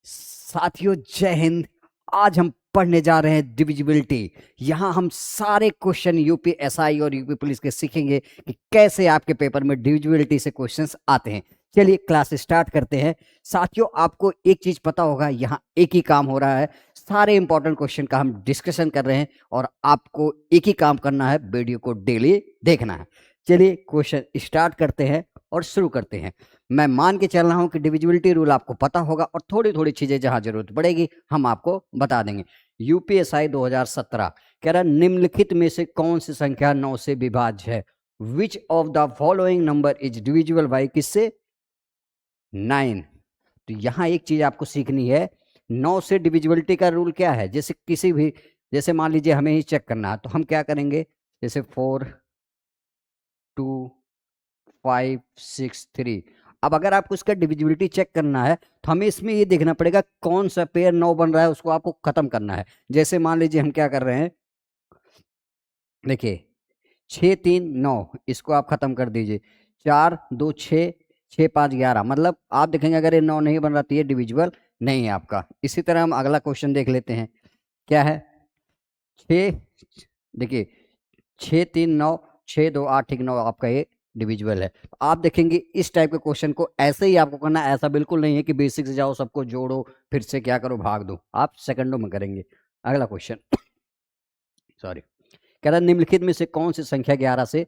साथियों जय हिंद। आज हम पढ़ने जा रहे हैं डिविजिबिलिटी। यहाँ हम सारे क्वेश्चन यूपी एसआई और यूपी पुलिस के सीखेंगे कि कैसे आपके पेपर में डिविजिबिलिटी से क्वेश्चंस आते हैं। चलिए क्लास स्टार्ट करते हैं। साथियों आपको एक चीज पता होगा, यहाँ एक ही काम हो रहा है, सारे इंपॉर्टेंट क्वेश्चन का हम डिस्कशन कर रहे हैं और आपको एक ही काम करना है, वीडियो को डेली देखना है। चलिए क्वेश्चन स्टार्ट करते हैं और शुरू करते हैं। मैं मान के चल रहा हूं कि डिविजिबिलिटी रूल आपको पता होगा और थोड़ी थोड़ी चीजें जहां जरूरत पड़ेगी हम आपको बता देंगे। यूपीएसआई 2017 कह रहा है निम्नलिखित में से कौन सी संख्या 9 से विभाज्य है। Which of the following number is divisible by किससे 9। तो यहां एक चीज आपको सीखनी है, 9 से डिविजिबिलिटी का रूल क्या है। जैसे किसी भी, जैसे मान लीजिए हमें ही चेक करना है तो हम क्या करेंगे, जैसे 4 2 5 6 3। अब अगर आपको इसका डिविजिबिलिटी चेक करना है तो हमें इसमें ये देखना पड़ेगा कौन सा पेयर 9 बन रहा है, उसको आपको खत्म करना है। जैसे मान लीजिए हम क्या कर रहे हैं, देखिए 6 3 9, इसको आप खत्म कर दीजिए। 4 2 6 6 5 11, मतलब आप देखेंगे अगर ये 9 नहीं बन रहा तो ये डिविजिबल नहीं है आपका। इसी तरह हम अगला क्वेश्चन देख लेते हैं, क्या है 6, देखिए 6 3 9 6 2 8 ठीक 9 आपका ये डिविजिबल है। तो आप देखेंगे इस टाइप के क्वेश्चन को ऐसे ही आपको करना है। ऐसा बिल्कुल नहीं है कि बेसिक से जाओ सबको जोड़ो फिर से क्या करो भाग दो, आप सेकंडों में करेंगे। अगला क्वेश्चन सॉरी, कह रहा है निम्नलिखित में से कौन सी संख्या 11 से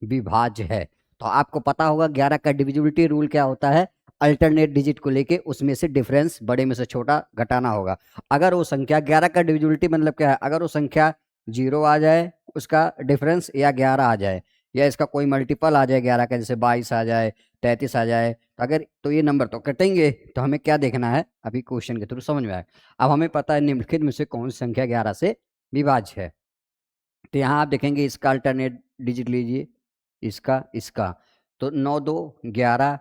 विभाज्य है। तो आपको पता होगा 11 का डिविजिबिलिटी रूल क्या होता है, अल्टरनेट डिजिट को लेके उसमें से डिफरेंस बड़े में से छोटा घटाना होगा। अगर वो संख्या 11 का डिविजिबिलिटी मतलब क्या है, अगर वो संख्या 0 आ जाए उसका डिफरेंस, या 11 आ जाए, या इसका कोई मल्टीपल आ जाए 11 का, जैसे 22 आ जाए 33 आ जाए, अगर तो ये नंबर तो कटेंगे। तो हमें क्या देखना है, अभी क्वेश्चन के थ्रू समझ में आए। अब हमें पता है निम्नलिखित में से कौन सी संख्या 11 से विभाज्य है। तो यहाँ आप देखेंगे इसका अल्टरनेट डिजिट लीजिए, इसका इसका, तो 9 2 11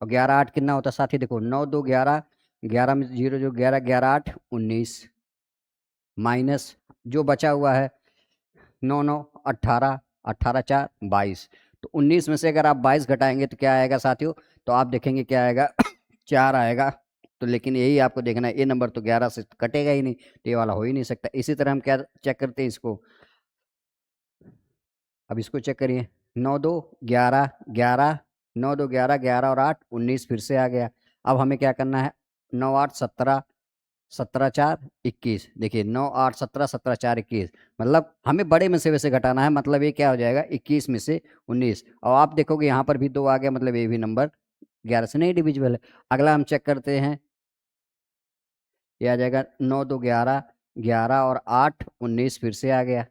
और 11 8 कितना होता है साथी, देखो 9 2 11, 11 में 0 जो 11 11 8 19, माइनस जो बचा हुआ है 9 9 18, 18 4 22। तो 19 में से अगर आप 22 घटाएंगे तो क्या आएगा साथियों, तो आप देखेंगे क्या आएगा 4 आएगा। तो लेकिन यही आपको देखना है, ये नंबर तो 11 से कटेगा ही नहीं, तो ये वाला हो ही नहीं सकता। इसी तरह हम क्या चेक करते हैं इसको, अब इसको चेक करिए, 9 2 11 11, 9 2 11 11 और 8 19 फिर से आ गया। अब हमें क्या करना है, 9 8 17 17 4 21, देखिए 9 8 17 17 4 21, मतलब हमें बड़े में से वैसे घटाना है, मतलब ये क्या हो जाएगा 21 में से 19। और आप देखोगे यहाँ पर भी 2 आ गया, मतलब ये भी नंबर 11 से नहीं डिविजिबल है। अगला हम चेक करते हैं, ये आ जाएगा 9 2 11 11 और 8 19 फिर से आ गया।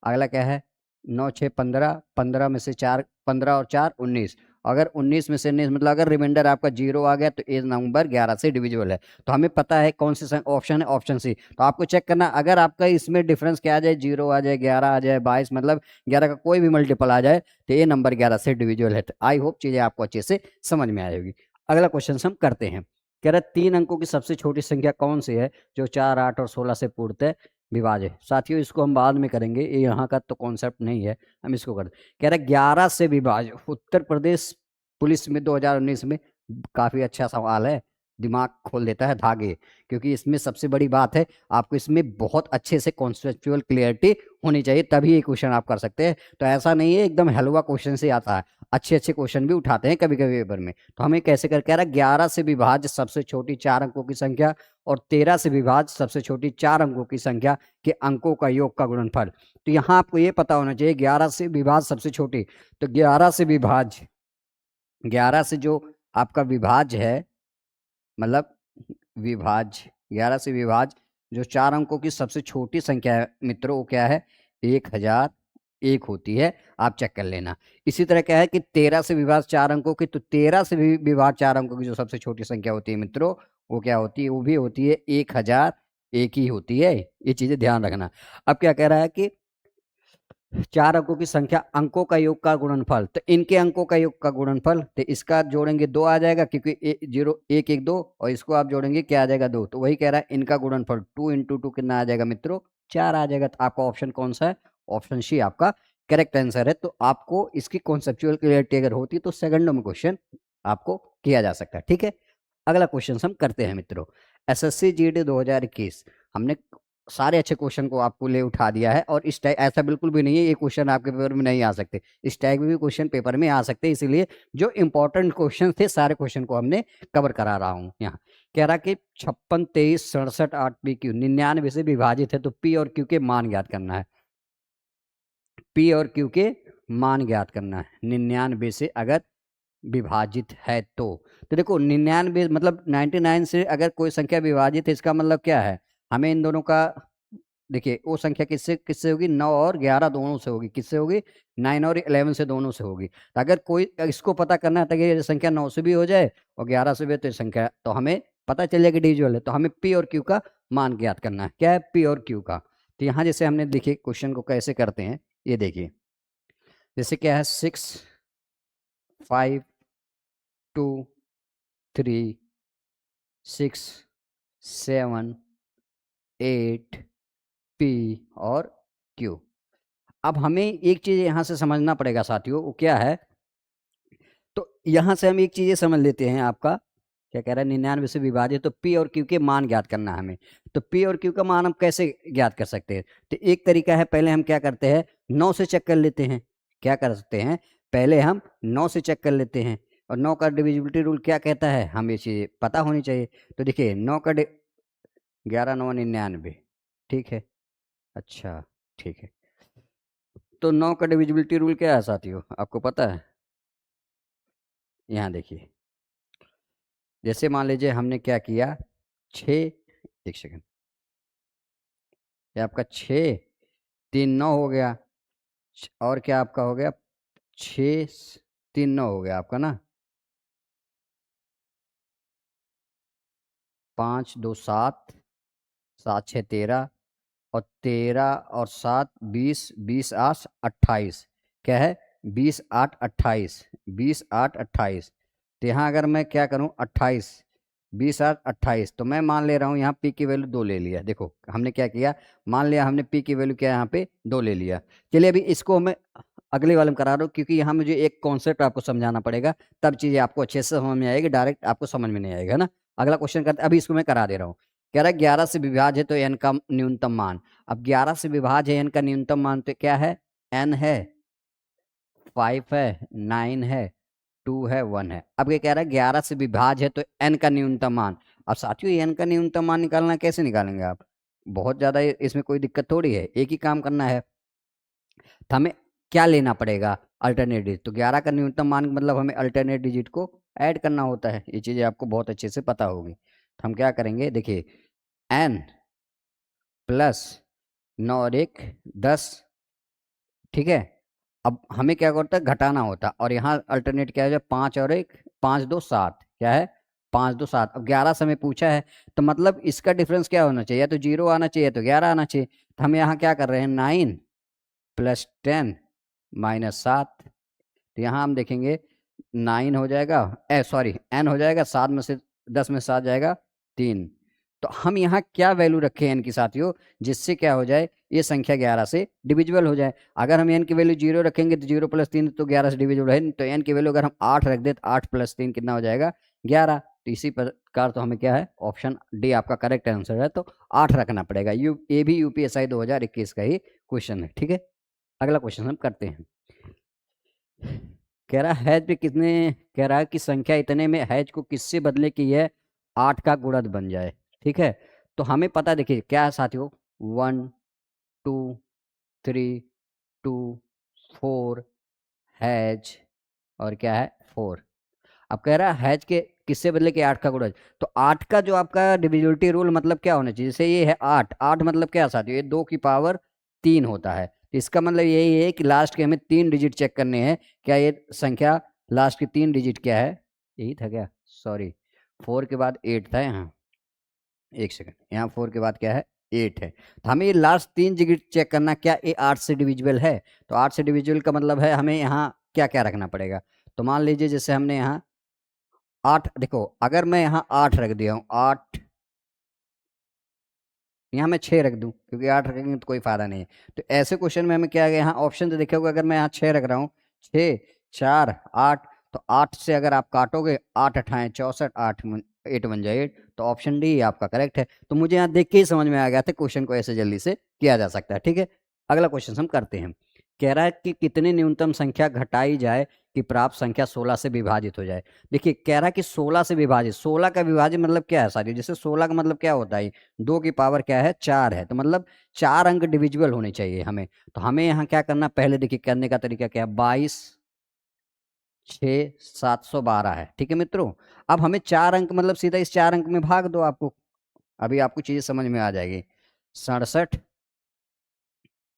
अगला क्या है 9 6 15, 15 में से 4, 15 और 4 19, अगर 19 में से 19 मतलब अगर रिमाइंडर आपका 0 आ गया तो ये नंबर 11 से डिविजिबल है। तो हमें पता है कौन सी ऑप्शन है, ऑप्शन सी। तो आपको चेक करना, अगर आपका इसमें डिफरेंस क्या आ जाए, 0 आ जाए 11 आ जाए 22, मतलब 11 का कोई भी मल्टीपल आ जाए तो ये नंबर 11 से डिविजिबल है। आई होप चीजें आपको अच्छे से समझ में आएगी। अगला क्वेश्चन हम करते हैं, कह रहा है 3 अंकों की सबसे छोटी संख्या कौन सी है जो 4 8 और 16 से पूर्णतः विभाज्य है। साथियों इसको हम बाद में करेंगे, ये यहाँ का तो कॉन्सेप्ट नहीं है, हम इसको करते। कह रहा है 11 से विभाज्य, उत्तर प्रदेश पुलिस में 2019 में, काफी अच्छा सवाल है, दिमाग खोल देता है धागे। क्योंकि इसमें सबसे बड़ी बात है, आपको इसमें बहुत अच्छे से कॉन्सेप्चुअल क्लियरिटी होनी चाहिए, तभी ये क्वेश्चन आप कर सकते हैं। तो ऐसा नहीं है एकदम हलवा क्वेश्चन से आता है, अच्छे अच्छे क्वेश्चन भी उठाते हैं कभी कभी पेपर में। तो हमें कैसे कर, कह रहा है 11 से विभाज्य सबसे छोटी 4 अंकों की संख्या और 13 से विभाज्य सबसे छोटी 4 अंकों की संख्या के अंकों का योग का गुणनफल। तो यहाँ आपको ये पता होना चाहिए 11 से विभाज्य सबसे छोटी, तो 11 से विभाज्य, 11 से जो आपका विभाज्य है, मतलब विभाज्य 11 से विभाज्य जो 4 अंकों की सबसे छोटी संख्या है मित्रों, वो क्या है 1001 होती है, आप चेक कर लेना। इसी तरह क्या है कि 13 से विभाज्य 4 अंकों की, तो 13 से विभाज्य 4 अंकों की जो सबसे छोटी संख्या होती है मित्रों, वो क्या होती है, वो भी होती है 1001 ही होती है। ये चीजें ध्यान रखना। अब क्या कह रहा है कि 4 अंकों की संख्या अंकों का योग का गुणनफल, तो इनके अंकों का योग का गुणनफल, तो इसका जोड़ेंगे 2 आ जाएगा, क्योंकि 0 1 1 2, और इसको आप जोड़ेंगे क्या आ जाएगा 2। तो वही कह रहा है इनका गुणनफल 2 इंटू 2 कितना आ जाएगा मित्रों, 4 आ जाएगा। तो आपका ऑप्शन कौन सा है, ऑप्शन सी आपका करेक्ट आंसर है। तो आपको इसकी कॉन्सेप्चुअल क्लियरिटी अगर होती तो सेकंडों में क्वेश्चन आपको किया जा सकता है, ठीक है। अगला क्वेश्चन हम करते हैं मित्रों। एसएससी जीडी 2021 हमने सारे अच्छे क्वेश्चन को आपको ले उठा दिया है, और इस टाइप ऐसा बिल्कुल भी नहीं है ये क्वेश्चन आपके पेपर में नहीं आ सकते, इस टाइप के भी क्वेश्चन पेपर में आ सकते हैं। इसीलिए जो इंपॉर्टेंट क्वेश्चन थे सारे क्वेश्चन को हमने कवर करा रहा हूँ। यहाँ कह रहा कि 56, 23, 67, 8 पी क्यू 99 से विभाजित है तो पी और क्यू के मान ज्ञात करना है। पी और क्यू के मान ज्ञात करना है 99 से अगर विभाजित है तो देखो 99 मतलब 99 से अगर कोई संख्या विभाजित है इसका मतलब क्या है, हमें इन दोनों का देखिए वो संख्या किससे किससे होगी, 9 और 11 दोनों से होगी। किससे होगी, 9 और 11 से दोनों से होगी। तो अगर कोई इसको पता करना है तो ये संख्या 9 से भी हो जाए और 11 से भी, तो संख्या तो हमें पता चल जाएगी डिविजिबल है। तो हमें पी और क्यू का मान ज्ञात करना है। क्या है, पी और क्यू का। तो यहाँ जैसे हमने देखिए क्वेश्चन को कैसे करते हैं, ये देखिए जैसे क्या है 6, 5, 2, 3, 6, 7, 8 पी और क्यू। अब हमें एक चीज यहां से समझना पड़ेगा साथियों, वो क्या है, तो यहां से हम एक चीज समझ लेते हैं। आपका क्या कह रहा है, 99 से विभाजित, तो पी और क्यू के मान ज्ञात करना है हमें। तो पी और क्यू का मान हम कैसे ज्ञात कर सकते हैं, तो एक तरीका है, पहले हम क्या करते हैं 9 से चेक कर लेते हैं। क्या कर सकते हैं, पहले हम 9 से चेक कर लेते हैं। और 9 का डिविजिबिलिटी रूल क्या कहता है, हमें ये चीज पता होनी चाहिए। तो देखिए 9 का 11 9 99, ठीक है, अच्छा ठीक है। तो 9 का डिविजिबिलिटी रूल क्या है साथियों, आपको पता है। यहाँ देखिए जैसे मान लीजिए हमने क्या किया 6, एक सेकंड, ये आपका 6, 3 9 हो गया, और क्या आपका हो गया 6 3 9 हो गया आपका ना, 5 2 7, 7 6 13, और 13 और 7 20, 20 8 28, क्या है 20 8 28, 20 8 28। तो यहाँ अगर मैं क्या करूँ 28, 20 8 28, तो मैं मान ले रहा हूँ यहाँ पी की वैल्यू 2 ले लिया। देखो हमने क्या किया, मान लिया हमने पी की वैल्यू क्या यहाँ पे 2 ले लिया। चलिए अभी इसको मैं अगले वाले में करा रहा हूँ, क्योंकि यहाँ मुझे एक कॉन्सेप्ट आपको समझाना पड़ेगा, तब चीजें आपको अच्छे से समझ में आएगी, डायरेक्ट आपको समझ में नहीं आएगा ना। अगला क्वेश्चन करते, अभी इसको मैं करा दे रहा हूँ। कह रहा है 11 से विभाज्य है तो एन का न्यूनतम मान। अब 11 से विभाज्य है एन का न्यूनतम मान, तो क्या है, एन है, 5 है, 9 है, 2 है, 1 है। अब ये कह रहा है 11 से विभाज्य है तो एन का न्यूनतम मान। अब साथियों एन का न्यूनतम मान निकालना कैसे निकालेंगे आप, बहुत ज्यादा इसमें कोई दिक्कत थोड़ी है, एक ही काम करना है। तो हमें क्या लेना पड़ेगा, अल्टरनेट डिजिट। तो 11 का न्यूनतम मान मतलब हमें अल्टरनेट डिजिट को ऐड करना होता है, ये चीजें आपको बहुत अच्छे से पता होगी। तो हम क्या करेंगे, देखिए एन प्लस 9 और 1 10, ठीक है। अब हमें क्या करता है, घटाना होता है, और यहाँ अल्टरनेट क्या है, 5 और 1 5 2 7, क्या है 5 2 7। अब 11 से हमें पूछा है, तो मतलब इसका डिफरेंस क्या होना चाहिए, या तो 0 आना चाहिए तो 11 आना चाहिए। तो हम यहाँ क्या कर रहे हैं 9 प्लस 10 माइनस 7। तो यहाँ हम देखेंगे 9 हो जाएगा, सॉरी एन हो जाएगा, 7 में से 10 में 7 जाएगा 3। तो हम यहाँ क्या वैल्यू रखें एन की साथियों, जिससे क्या हो जाए, ये संख्या 11 से डिविजिबल हो जाए। अगर हम एन की वैल्यू 0 रखेंगे तो 0 प्लस 3 तो 11 से डिविजिबल है, तो एन की वैल्यू अगर हम 8 रख दे तो 8 प्लस 3 कितना हो जाएगा 11। तो इसी प्रकार तो हमें क्या है, ऑप्शन डी आपका करेक्ट आंसर है, तो 8 रखना पड़ेगा। ये भी यूपीएसआई 2021 का ही क्वेश्चन है, ठीक है। अगला क्वेश्चन हम करते हैं। कह रहा हैज पे कितने, कह रहा है कि संख्या इतने में हैज को किससे बदले कि यह 8 का गुणज बन जाए, ठीक है। तो हमें पता, देखिए क्या है साथियों, 1 2 3 2 4 हैज, और क्या है 4। अब कह रहा है हैज के किससे बदले कि 8 का गुणज। तो 8 का जो आपका डिविजिबिलिटी रूल मतलब क्या होना चाहिए, जैसे ये है 8, 8 मतलब क्या साथियों, ये 2 की पावर 3 होता है। तो इसका मतलब यही है कि लास्ट के हमें 3 डिजिट चेक करने हैं, क्या ये संख्या लास्ट की 3 डिजिट क्या है, यही था क्या, सॉरी 4 के बाद 8 था यहाँ, एक सेकंड, यहाँ 4 के बाद क्या है 8 है। तो हमें ये लास्ट 3 डिजिट चेक करना, क्या ये 8 से डिविजिबल है। तो 8 से डिविजिबल का मतलब है हमें यहाँ क्या क्या रखना पड़ेगा। तो मान लीजिए जैसे हमने यहाँ 8, देखो अगर मैं यहाँ 8 रख दिया हूँ, 8 यहाँ मैं 6 रख दूं, क्योंकि 8 रखेंगे तो कोई फायदा नहीं है। तो ऐसे क्वेश्चन में हमें क्या है, यहाँ ऑप्शन तो देखोगे, अगर मैं यहाँ 6 रख रहा हूँ, 6 4 8, तो 8 से अगर आप काटोगे 8 अठाएं 64, 8 8 1 जा 8, तो ऑप्शन डी आपका करेक्ट है। तो मुझे यहाँ देख के ही समझ में आ गया था क्वेश्चन को ऐसे जल्दी से किया जा सकता है। ठीक है, अगला क्वेश्चन हम करते हैं। कह रहा है कि कितनी न्यूनतम संख्या घटाई जाए कि प्राप्त संख्या 16 से विभाजित हो जाए। देखिए कह रहा है कि 16 से विभाजित, 16 का विभाजित मतलब क्या है सारी, जैसे 16 का मतलब क्या होता है, 2 की पावर क्या है 4 है, तो मतलब 4 अंक डिविजिबल होने चाहिए हमें। तो हमें यहाँ क्या करना, पहले देखिए करने का तरीका क्या है, 22 6 712 है। ठीक है मित्रों, अब हमें 4 अंक मतलब सीधा इस 4 अंक में भाग दो आपको, अभी आपको चीजें समझ में आ जाएगी। 67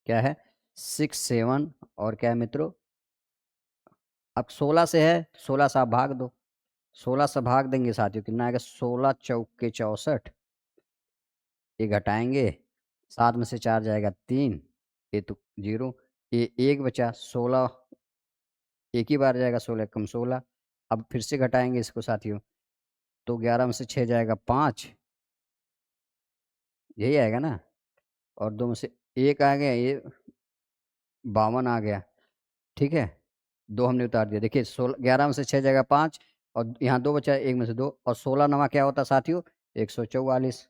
क्या है 67 और क्या है मित्रों, अब 16 से है, 16 से आप भाग दो, 16 से भाग देंगे साथियों कितना आएगा, 16 चौके 64, ये घटाएंगे, 7 में से 4 जाएगा 3, ये तो 0, ये 1 बचा, 16 एक ही बार जाएगा, 16 कम 16, अब फिर से घटाएंगे इसको साथियों, तो 11 में से 6 जाएगा 5, यही आएगा ना, और 2 में से 1 आ गया, ये 52 आ गया। ठीक है, 2 हमने उतार दिया, देखिए 16 11 में से 6 जाएगा 5, और यहाँ 2 बचा, 1 में से 2, और 16 नवा क्या होता साथियों 144,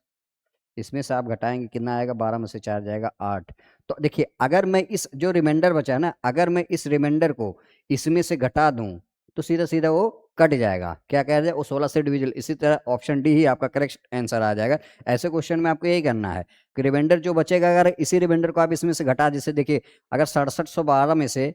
इसमें से आप घटाएंगे कितना आएगा, 12 में से 4 जाएगा 8। तो देखिए अगर मैं इस जो रिमाइंडर बचा है ना, अगर मैं इस रिमाइंडर को इसमें से घटा दूं तो सीधा सीधा वो कट जाएगा, क्या कह रहे हैं वो 16 से डिविजिबल, इसी तरह ऑप्शन डी ही आपका करेक्ट आंसर आ जाएगा। ऐसे क्वेश्चन में आपको यही करना है कि रिमाइंडर जो बचेगा, अगर इसी रिमाइंडर को आप इसमें से घटा, जैसे देखिए अगर 6712 में से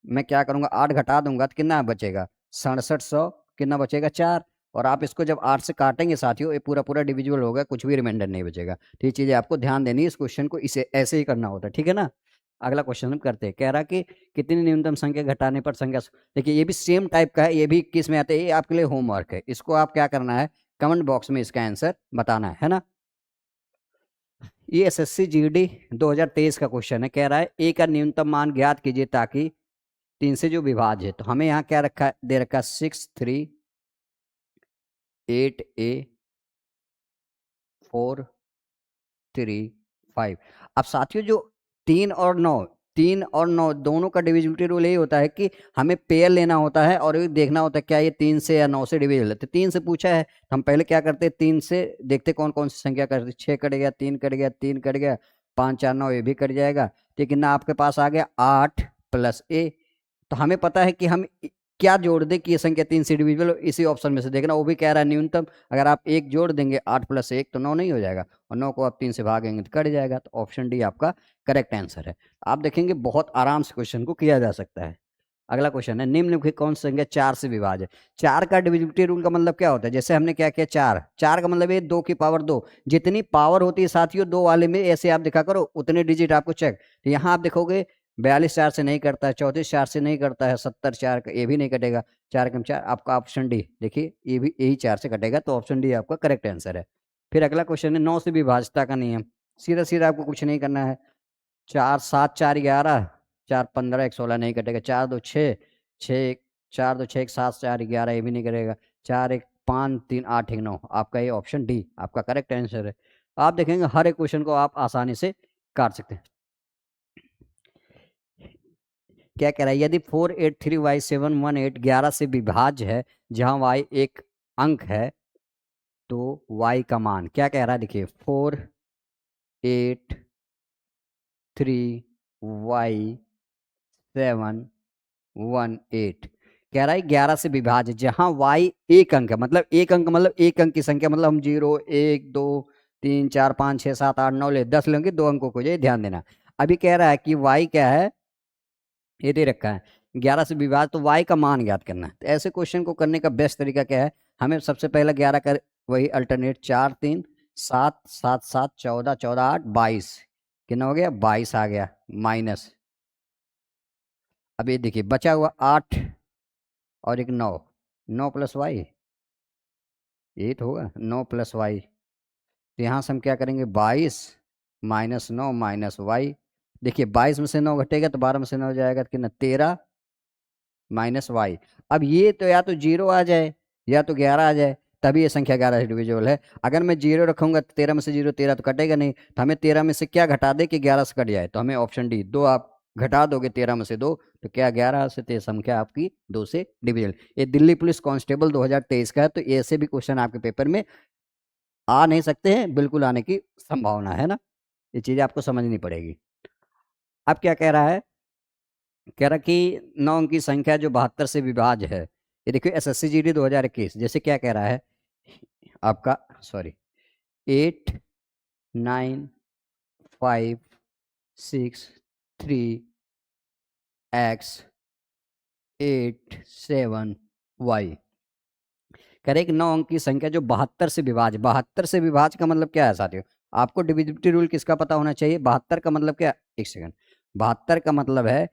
मैं क्या करूंगा 8 घटा दूंगा तो कितना बचेगा 6700, कितना बचेगा 4, और आप इसको जब 8 से काटेंगे साथियों ये पूरा पूरा डिविजिबल होगा, कुछ भी रिमाइंडर नहीं बचेगा। तो ये चीजें आपको ध्यान देनी है, इस क्वेश्चन को इसे ऐसे ही करना होता है। ठीक है ना, अगला क्वेश्चन हम करते हैं। कह रहा कि कितनी न्यूनतम संख्या घटाने पर संख्या, देखिए ये भी सेम टाइप का है, ये भी किस में आता है, ये आपके लिए होमवर्क है, इसको आप क्या करना है कमेंट बॉक्स में इसका आंसर बताना है ना। ये एसएससी जीडी 2023 का क्वेश्चन है। कह रहा है ए का न्यूनतम मान ज्ञात कीजिए ताकि 3 से जो विभाज्य है, तो हमें यहाँ क्या रखा दे रखा 638A 435। अब साथियों जो 3 और 9 दोनों का डिविजिबिलिटी रूल यही होता है कि हमें पेयर लेना होता है और ये देखना होता है क्या ये 3 से या 9 से डिविजिबल है। तो 3 से पूछा है तो हम पहले क्या करते हैं, 3 से देखते कौन कौन सी संख्या करते, 6 कट गया, 3 कट गया, 3 कट गया, 5 4 9 ये भी कट जाएगा, तो कितना आपके पास आ गया 8 प्लस ए। तो हमें पता है कि हम क्या जोड़ दें कि ये संख्या 3 से डिविजिबल, इसी ऑप्शन में से देखना, वो भी कह रहा है न्यूनतम, अगर आप 1 जोड़ देंगे 8 प्लस 1 तो 9 नहीं हो जाएगा, और 9 को आप 3 से भागेंगे तो कट जाएगा, तो ऑप्शन डी आपका करेक्ट आंसर है। आप देखेंगे बहुत आराम से क्वेश्चन को किया जा सकता है। अगला क्वेश्चन है निम्नलिखित कौन सी संख्या 4 से विभाज्य है। 4 का डिविजिबिलिटी रूल का मतलब क्या होता है, जैसे हमने क्या किया 4 का मतलब ये 2 की पावर 2, जितनी पावर होती है साथियों 2 वाले में ऐसे आप दिखा करो उतने डिजिट आपको चेक, तो यहाँ आप देखोगे 42 4 से नहीं करता है, 34 4 से नहीं करता है, 70 4 का ये भी नहीं कटेगा, 4 कम 4 आपका ऑप्शन डी, देखिए ये भी यही 4 से कटेगा, तो ऑप्शन डी आपका करेक्ट आंसर है। फिर अगला क्वेश्चन है 9 से विभाज्यता का नियम। सीधा सीधा आपको कुछ नहीं करना है, 4 7 4 11, 4 15 1 16 नहीं कटेगा, 4 2 6 6 4 2 6 1 7 4 11 ये भी नहीं कटेगा, 4 1 5 3 8 1 9, आपका ये ऑप्शन डी आपका करेक्ट आंसर है। आप देखेंगे हर एक क्वेश्चन को आप आसानी से काट सकते हैं। क्या कह रहा है, यदि 483y718 11 से विभाज्य है जहां y एक अंक है तो y का मान क्या कह रहा है, देखिए 483y718 कह रहा है 11 से विभाज्य जहां y एक अंक है, मतलब एक अंक मतलब एक अंक की संख्या, मतलब हम 0 1 2 3 4 5 6 7 8 9 ले 10 लेंगे, 2 अंकों को, ये ध्यान देना। अभी कह रहा है कि y क्या है, ये दे रखा है 11 से विभाज्य, तो y का मान ज्ञात करना है। तो ऐसे क्वेश्चन को करने का बेस्ट तरीका क्या है, हमें सबसे पहले 11 कर वही अल्टरनेट 4 3 7 7 7 14 14 8 22, कितना हो गया 22 आ गया, माइनस, अब ये देखिए बचा हुआ 8 और एक 9, 9 प्लस वाई, यही तो होगा 9 प्लस वाई, तो यहाँ से हम क्या करेंगे 22 माइनस 9 माइनस वाई, देखिए 22 में से 9 घटेगा तो 12 में से 9 जाएगा तो कितना 13 माइनस वाई। अब ये तो या तो 0 आ जाए या तो 11 आ जाए, तभी ये संख्या 11 से डिविजिबल है। अगर मैं 0 रखूंगा तो 13 में से 0 13 तो कटेगा नहीं, तो हमें 13 में से क्या घटा दे कि 11 से कट जाए, तो हमें ऑप्शन डी 2 आप घटा दोगे 13 में से 2 तो क्या 11 से, तो ये संख्या आपकी 2 से डिविजिबल। ये दिल्ली पुलिस कांस्टेबल 2023 का है, तो ऐसे भी क्वेश्चन आपके पेपर में आ नहीं सकते हैं, बिल्कुल आने की संभावना है ना। ये चीजें आपको समझनी पड़ेगी। अब क्या कह रहा है, कह रहा कि 9 अंक की संख्या जो 72 से विभाज्य है। ये देखिए एसएससी जीडी 2021 जैसे क्या कह रहा है आपका, सॉरी, 8 9 5 6 3 x 8 7 y। कह रहे कि 9 अंक की संख्या जो 72 से विभाज्य, 72 से विभाज्य का मतलब क्या है साथियों, आपको डिविजिबिलिटी रूल किसका पता होना चाहिए। 72 का मतलब क्या, एक सेकंड, 72 का मतलब है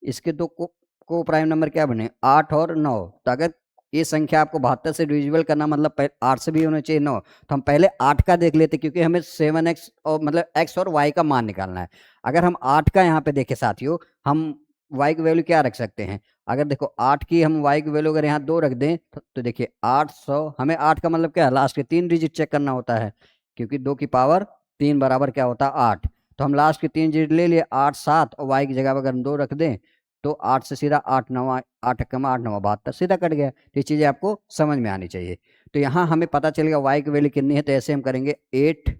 इसके दो को प्राइम नंबर क्या बने, 8 और 9। तो अगर ये संख्या आपको 72 से डिविजिबल करना मतलब 8 से भी होना चाहिए 9, तो हम पहले 8 का देख लेते क्योंकि हमें 7x और मतलब x और y का मान निकालना है। अगर हम 8 का यहाँ पे देखें साथियों, हम y की वैल्यू क्या रख सकते हैं, अगर देखो 8 की हम y की वैल्यू अगर यहाँ 2 रख दें तो देखिए 800, हमें 8 का मतलब क्या है, लास्ट के 3 डिजिट चेक करना होता है क्योंकि 2 की पावर 3 बराबर क्या होता है 8। तो हम लास्ट के 3 डिजिट ले लिए 8 7 और y की जगह पर अगर हम 2 रख दें तो 8 से सीधा 8 9 8 कम 8 9 72 सीधा कट गया। तो ये चीज़ें आपको समझ में आनी चाहिए। तो यहाँ हमें पता चलेगा y की वैल्यू कितनी है, तो ऐसे हम करेंगे 8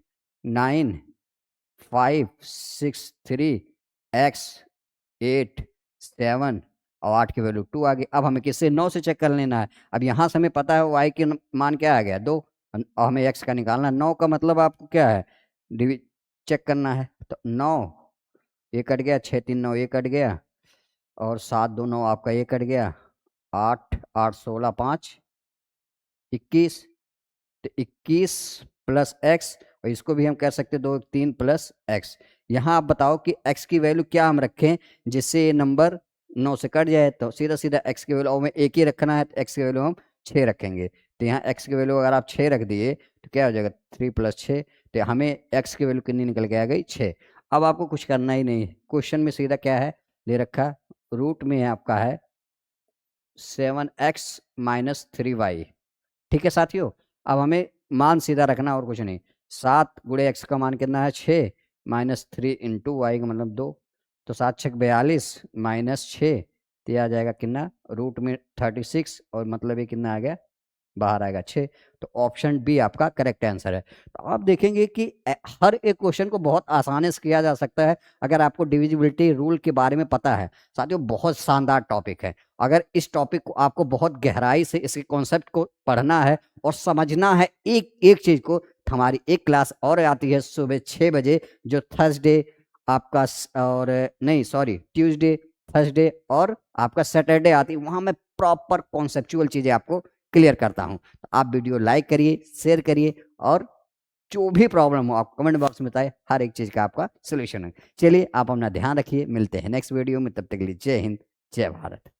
9 5 6 3 x 8 7 और 8 की वैल्यू 2 आ गई। अब हमें किससे 9 से चेक कर लेना है। अब यहाँ से हमें पता है y की मान क्या आ गया 2 और हमें x का निकालना। 9 का मतलब आपको क्या है, चेक करना है। तो 9 ये कट गया, 6 3 9 ये कट गया और 7 2 9 आपका ये कट गया, 8 8 16 5 21। तो 21 प्लस एक्स, और इसको भी हम कह सकते 2 3 प्लस एक्स। यहाँ आप बताओ कि x की वैल्यू क्या हम रखें जिससे ये नंबर 9 से कट जाए। तो सीधा सीधा x की वैल्यू में एक ही रखना है, तो x की वैल्यू हम 6 रखेंगे। तो यहाँ x की वैल्यू अगर आप 6 रख दिए तो क्या हो जाएगा 3 + 6, तो हमें x की वैल्यू कितनी निकल के आ गई 6। अब आपको कुछ करना ही नहीं, क्वेश्चन में सीधा क्या है ले रखा, रूट में आपका है 7x - 3y। ठीक है साथियों, अब हमें मान सीधा रखना और कुछ नहीं। 7 × x का मान कितना है 6 - 3 × y का मतलब 2। तो 7 6 42 -6, तो आ जाएगा कितना, रूट में 36 और मतलब ये कितना आ गया, बाहर आएगा 6। तो ऑप्शन बी आपका करेक्ट आंसर है। तो आप देखेंगे कि हर एक क्वेश्चन को बहुत आसानी से किया जा सकता है अगर आपको डिविजिबिलिटी रूल के बारे में पता है। साथियों बहुत शानदार टॉपिक है। अगर इस टॉपिक को आपको बहुत गहराई से इसके कॉन्सेप्ट को पढ़ना है और समझना है एक एक चीज को, हमारी एक क्लास और आती है सुबह 6 बजे जो थर्सडे आपका और नहीं सॉरी ट्यूसडे थर्सडे और आपका सैटरडे आती है। वहां मैं प्रॉपर कॉन्सेप्चुअल चीजें आपको क्लियर करता हूं। तो आप वीडियो लाइक करिए, शेयर करिए और जो भी प्रॉब्लम हो आप कमेंट बॉक्स में बताएं, हर एक चीज का आपका सोल्यूशन है। चलिए आप अपना ध्यान रखिए, मिलते हैं नेक्स्ट वीडियो में, तब तक के लिए जय हिंद जय भारत।